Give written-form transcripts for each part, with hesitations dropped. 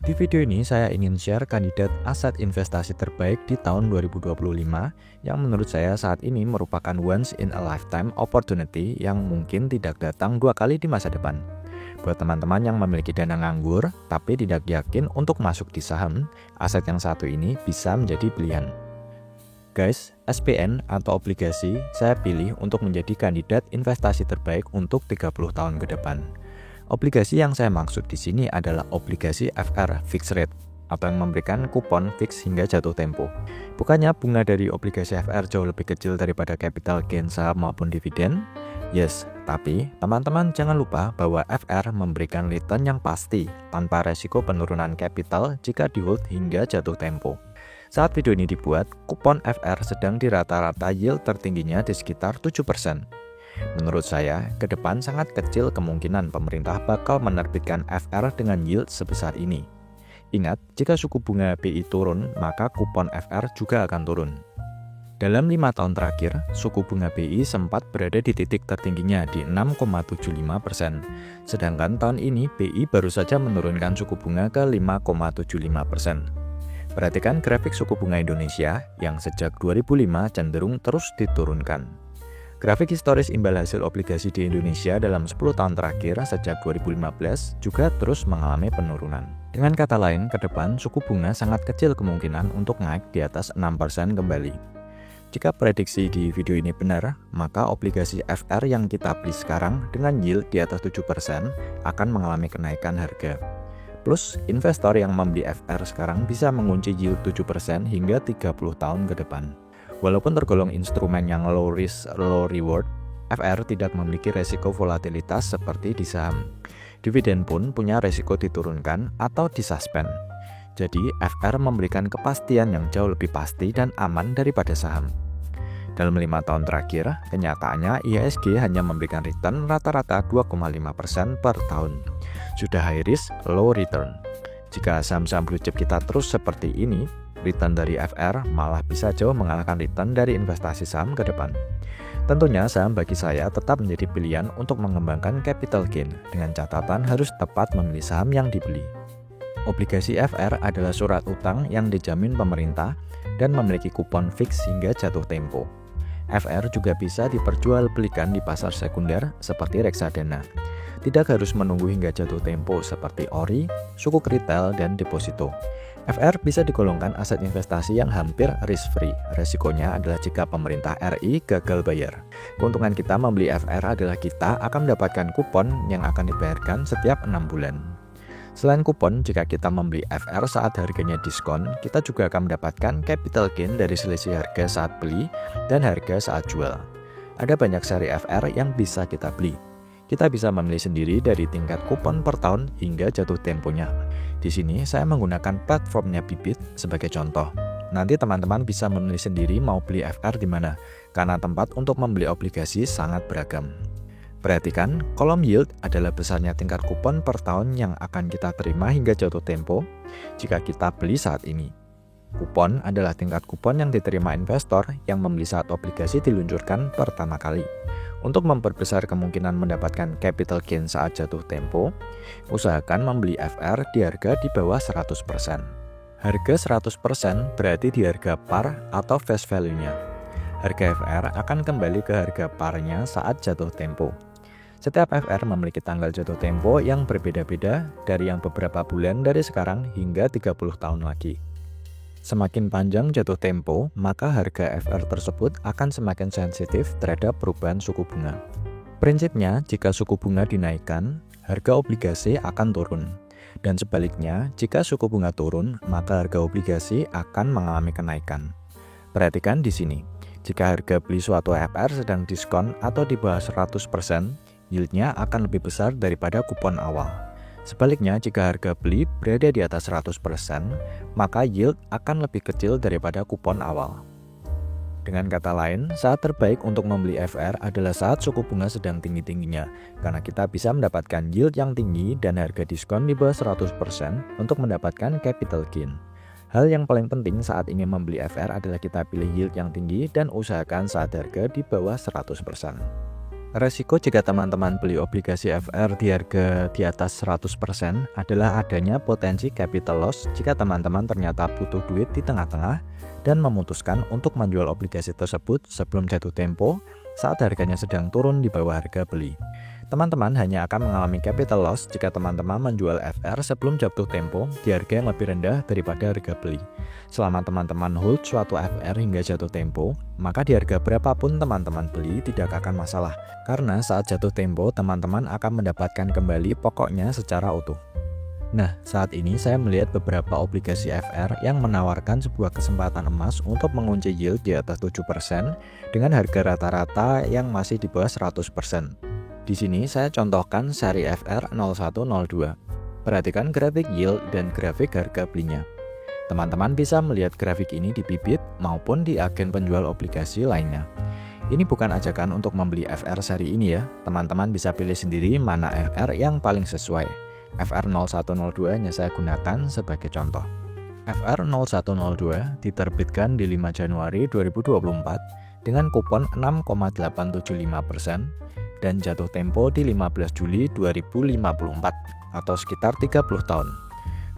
Di video ini saya ingin share kandidat aset investasi terbaik di tahun 2025 yang menurut saya saat ini merupakan once in a lifetime opportunity yang mungkin tidak datang 2 kali di masa depan. Buat teman-teman yang memiliki dana nganggur tapi tidak yakin untuk masuk di saham, aset yang satu ini bisa menjadi pilihan. Guys, SPN atau obligasi saya pilih untuk menjadi kandidat investasi terbaik untuk 30 tahun ke depan. Obligasi yang saya maksud di sini adalah obligasi FR fixed rate atau yang memberikan kupon fix hingga jatuh tempo. Bukannya bunga dari obligasi FR jauh lebih kecil daripada capital gain saham maupun dividen? Yes, tapi teman-teman jangan lupa bahwa FR memberikan return yang pasti tanpa resiko penurunan capital jika di hold hingga jatuh tempo. Saat video ini dibuat, kupon FR sedang di rata-rata yield tertingginya di sekitar 7%. Menurut saya, ke depan sangat kecil kemungkinan pemerintah bakal menerbitkan FR dengan yield sebesar ini. Ingat, jika suku bunga BI turun, maka kupon FR juga akan turun. Dalam 5 tahun terakhir, suku bunga BI sempat berada di titik tertingginya di 6,75%. Sedangkan tahun ini BI baru saja menurunkan suku bunga ke 5,75%. Perhatikan grafik suku bunga Indonesia yang sejak 2005 cenderung terus diturunkan. Grafik historis imbal hasil obligasi di Indonesia dalam 10 tahun terakhir sejak 2015 juga terus mengalami penurunan. Dengan kata lain, ke depan suku bunga sangat kecil kemungkinan untuk naik di atas 6% kembali. Jika prediksi di video ini benar, maka obligasi FR yang kita beli sekarang dengan yield di atas 7% akan mengalami kenaikan harga. Plus, investor yang membeli FR sekarang bisa mengunci yield 7% hingga 30 tahun ke depan. Walaupun tergolong instrumen yang low risk, low reward, FR tidak memiliki resiko volatilitas seperti di saham. Dividen pun punya resiko diturunkan atau disuspend. Jadi, FR memberikan kepastian yang jauh lebih pasti dan aman daripada saham. Dalam 5 tahun terakhir, kenyataannya IHSG hanya memberikan return rata-rata 2,5% per tahun. Sudah high risk, low return. Jika saham-saham blue chip kita terus seperti ini, return dari FR malah bisa jauh mengalahkan return dari investasi saham ke depan. Tentunya saham bagi saya tetap menjadi pilihan untuk mengembangkan capital gain, dengan catatan harus tepat memilih saham yang dibeli. Obligasi FR adalah surat utang yang dijamin pemerintah dan memiliki kupon fix hingga jatuh tempo. FR juga bisa diperjualbelikan di pasar sekunder seperti reksadana. Tidak harus menunggu hingga jatuh tempo seperti ORI, sukuk retail, dan deposito. FR bisa digolongkan aset investasi yang hampir risk-free. Resikonya adalah jika pemerintah RI gagal bayar. Keuntungan kita membeli FR adalah kita akan mendapatkan kupon yang akan dibayarkan setiap 6 bulan. Selain kupon, jika kita membeli FR saat harganya diskon, kita juga akan mendapatkan capital gain dari selisih harga saat beli dan harga saat jual. Ada banyak seri FR yang bisa kita beli. Kita bisa memilih sendiri dari tingkat kupon per tahun hingga jatuh temponya. Di sini saya menggunakan platformnya Bibit sebagai contoh. Nanti teman-teman bisa memilih sendiri mau beli FR di mana, karena tempat untuk membeli obligasi sangat beragam. Perhatikan, kolom yield adalah besarnya tingkat kupon per tahun yang akan kita terima hingga jatuh tempo jika kita beli saat ini. Kupon adalah tingkat kupon yang diterima investor yang membeli saat obligasi diluncurkan pertama kali. Untuk memperbesar kemungkinan mendapatkan capital gain saat jatuh tempo, usahakan membeli FR di harga di bawah 100%. Harga 100% berarti di harga par atau face value-nya. Harga FR akan kembali ke harga parnya saat jatuh tempo. Setiap FR memiliki tanggal jatuh tempo yang berbeda-beda dari yang beberapa bulan dari sekarang hingga 30 tahun lagi. Semakin panjang jatuh tempo, maka harga FR tersebut akan semakin sensitif terhadap perubahan suku bunga. Prinsipnya, jika suku bunga dinaikkan, harga obligasi akan turun. Dan sebaliknya, jika suku bunga turun, maka harga obligasi akan mengalami kenaikan. Perhatikan di sini, jika harga beli suatu FR sedang diskon atau di bawah 100%, yieldnya akan lebih besar daripada kupon awal. Sebaliknya, jika harga beli berada di atas 100%, maka yield akan lebih kecil daripada kupon awal. Dengan kata lain, saat terbaik untuk membeli FR adalah saat suku bunga sedang tinggi-tingginya, karena kita bisa mendapatkan yield yang tinggi dan harga diskon di bawah 100% untuk mendapatkan capital gain. Hal yang paling penting saat ingin membeli FR adalah kita pilih yield yang tinggi dan usahakan saat harga di bawah 100%. Resiko jika teman-teman beli obligasi FR di harga di atas 100% adalah adanya potensi capital loss jika teman-teman ternyata butuh duit di tengah-tengah dan memutuskan untuk menjual obligasi tersebut sebelum jatuh tempo saat harganya sedang turun di bawah harga beli. Teman-teman hanya akan mengalami capital loss jika teman-teman menjual FR sebelum jatuh tempo di harga yang lebih rendah daripada harga beli. Selama teman-teman hold suatu FR hingga jatuh tempo, maka di harga berapapun teman-teman beli tidak akan masalah, karena saat jatuh tempo teman-teman akan mendapatkan kembali pokoknya secara utuh. Nah, saat ini saya melihat beberapa obligasi FR yang menawarkan sebuah kesempatan emas untuk mengunci yield di atas 7% dengan harga rata-rata yang masih di bawah 100%. Di sini saya contohkan seri FR 0102. Perhatikan grafik yield dan grafik harga belinya. Teman-teman bisa melihat grafik ini di Bibit maupun di agen penjual obligasi lainnya. Ini bukan ajakan untuk membeli FR seri ini ya. Teman-teman bisa pilih sendiri mana FR yang paling sesuai. FR 0102 hanya saya gunakan sebagai contoh. FR 0102 diterbitkan di 5 Januari 2024 dengan kupon 6,875% dan jatuh tempo di 15 Juli 2054 atau sekitar 30 tahun.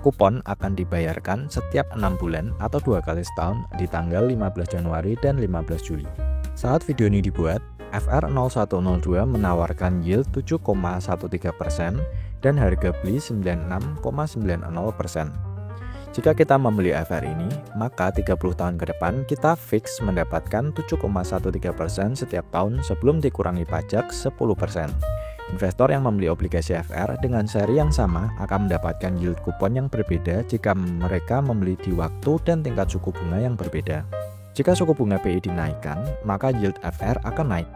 Kupon akan dibayarkan setiap 6 bulan atau 2 kali setahun di tanggal 15 Januari dan 15 Juli. Saat video ini dibuat, FR 0102 menawarkan yield 7,13% dan harga beli 96,90%. Jika kita membeli FR ini, maka 30 tahun ke depan kita fix mendapatkan 7,13% setiap tahun sebelum dikurangi pajak 10%. Investor yang membeli obligasi FR dengan seri yang sama akan mendapatkan yield kupon yang berbeda jika mereka membeli di waktu dan tingkat suku bunga yang berbeda. Jika suku bunga BI dinaikkan, maka yield FR akan naik.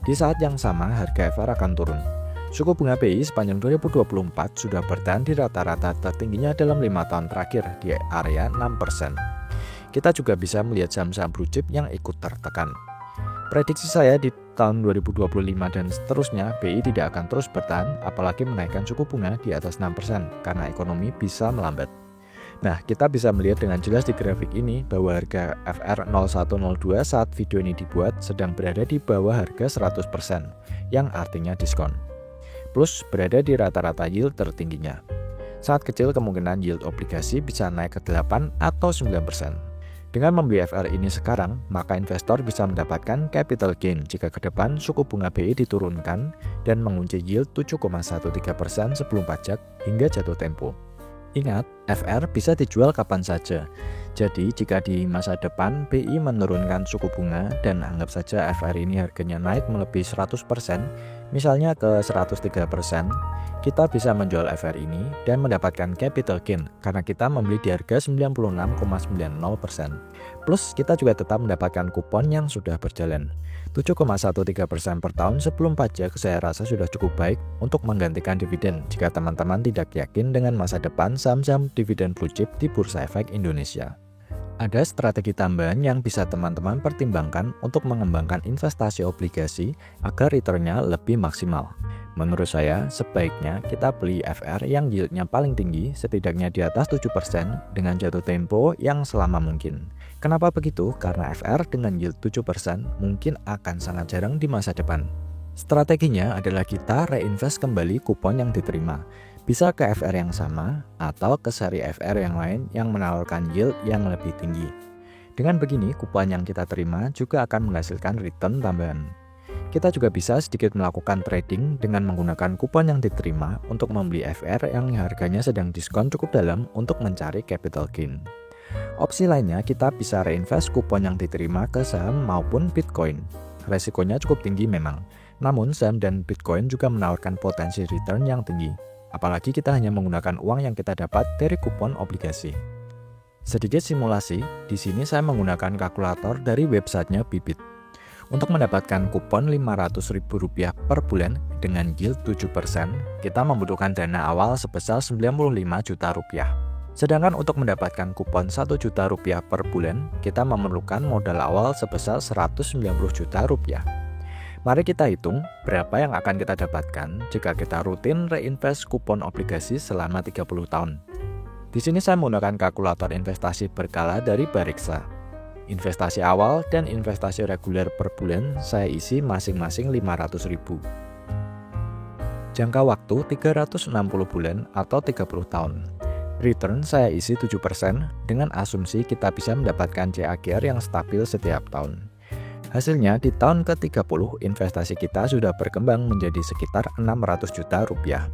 Di saat yang sama, harga FR akan turun. Suku bunga BI sepanjang 2024 sudah bertahan di rata-rata tertingginya dalam 5 tahun terakhir di area 6%. Kita juga bisa melihat saham-saham blue chip yang ikut tertekan. Prediksi saya di tahun 2025 dan seterusnya BI tidak akan terus bertahan apalagi menaikkan suku bunga di atas 6% karena ekonomi bisa melambat. Nah, kita bisa melihat dengan jelas di grafik ini bahwa harga FR 0102 saat video ini dibuat sedang berada di bawah harga 100%, yang artinya diskon. Plus berada di rata-rata yield tertingginya. Saat kecil kemungkinan yield obligasi bisa naik ke 8 atau 9%. Dengan membeli FR ini sekarang, maka investor bisa mendapatkan capital gain jika ke depan suku bunga BI diturunkan dan mengunci yield 7,13% sebelum pajak hingga jatuh tempo. Ingat, FR bisa dijual kapan saja. Jadi jika di masa depan BI menurunkan suku bunga dan anggap saja FR ini harganya naik melebihi 100%, misalnya ke 103%, kita bisa menjual FR ini dan mendapatkan capital gain karena kita membeli di harga 96,90%. Plus kita juga tetap mendapatkan kupon yang sudah berjalan. 7,13% per tahun sebelum pajak saya rasa sudah cukup baik untuk menggantikan dividen jika teman-teman tidak yakin dengan masa depan saham-saham dividen blue chip di Bursa Efek Indonesia. Ada strategi tambahan yang bisa teman-teman pertimbangkan untuk mengembangkan investasi obligasi agar returnnya lebih maksimal. Menurut saya, sebaiknya kita beli FR yang yieldnya paling tinggi, setidaknya di atas 7% dengan jatuh tempo yang selama mungkin. Kenapa begitu? Karena FR dengan yield 7% mungkin akan sangat jarang di masa depan. Strateginya adalah kita reinvest kembali kupon yang diterima. Bisa ke FR yang sama atau ke seri FR yang lain yang menawarkan yield yang lebih tinggi. Dengan begini, kupon yang kita terima juga akan menghasilkan return tambahan. Kita juga bisa sedikit melakukan trading dengan menggunakan kupon yang diterima untuk membeli FR yang harganya sedang diskon cukup dalam untuk mencari capital gain. Opsi lainnya, kita bisa reinvest kupon yang diterima ke saham maupun Bitcoin. Resikonya cukup tinggi memang, namun saham dan Bitcoin juga menawarkan potensi return yang tinggi. Apalagi kita hanya menggunakan uang yang kita dapat dari kupon obligasi. Sedikit simulasi, di sini saya menggunakan kalkulator dari websitenya Bibit. Untuk mendapatkan kupon Rp500.000 per bulan dengan yield 7%, kita membutuhkan dana awal sebesar Rp95 juta. Sedangkan untuk mendapatkan kupon Rp1 juta per bulan, kita memerlukan modal awal sebesar Rp190 juta. Mari kita hitung berapa yang akan kita dapatkan jika kita rutin reinvest kupon obligasi selama 30 tahun. Di sini saya menggunakan kalkulator investasi berkala dari Bariksa. Investasi awal dan investasi reguler per bulan saya isi masing-masing 500.000. Jangka waktu 360 bulan atau 30 tahun. Return saya isi 7% dengan asumsi kita bisa mendapatkan CAGR yang stabil setiap tahun. Hasilnya di tahun ke-30 investasi kita sudah berkembang menjadi sekitar 600 juta rupiah.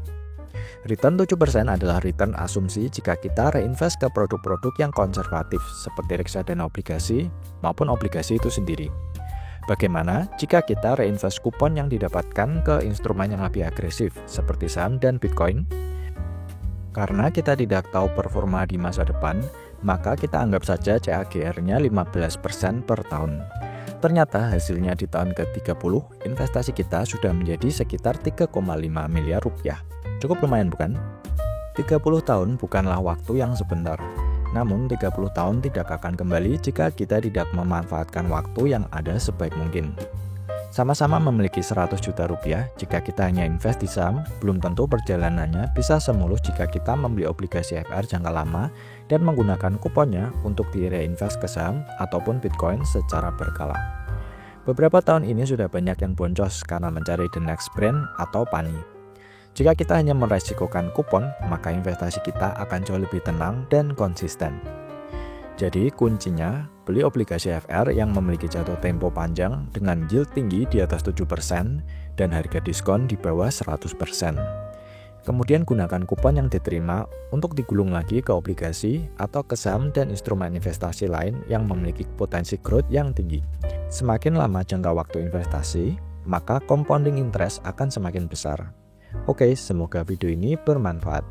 Return 7% adalah return asumsi jika kita reinvest ke produk-produk yang konservatif seperti reksadana obligasi maupun obligasi itu sendiri. Bagaimana jika kita reinvest kupon yang didapatkan ke instrumen yang lebih agresif seperti saham dan Bitcoin? Karena kita tidak tahu performa di masa depan, maka kita anggap saja CAGR-nya 15% per tahun. Ternyata hasilnya di tahun ke-30, investasi kita sudah menjadi sekitar 3,5 miliar rupiah. Cukup lumayan bukan? 30 tahun bukanlah waktu yang sebentar. Namun 30 tahun tidak akan kembali jika kita tidak memanfaatkan waktu yang ada sebaik mungkin. Sama-sama memiliki 100 juta rupiah, jika kita hanya invest di saham, belum tentu perjalanannya bisa semulus jika kita membeli obligasi FR jangka lama dan menggunakan kuponnya untuk direinvest ke saham ataupun Bitcoin secara berkala. Beberapa tahun ini sudah banyak yang boncos karena mencari the next brand atau pani. Jika kita hanya meresikokan kupon, maka investasi kita akan jauh lebih tenang dan konsisten. Jadi kuncinya, beli obligasi FR yang memiliki jatuh tempo panjang dengan yield tinggi di atas 7% dan harga diskon di bawah 100%. Kemudian gunakan kupon yang diterima untuk digulung lagi ke obligasi atau ke saham dan instrumen investasi lain yang memiliki potensi growth yang tinggi. Semakin lama jangka waktu investasi, maka compounding interest akan semakin besar. Oke, semoga video ini bermanfaat.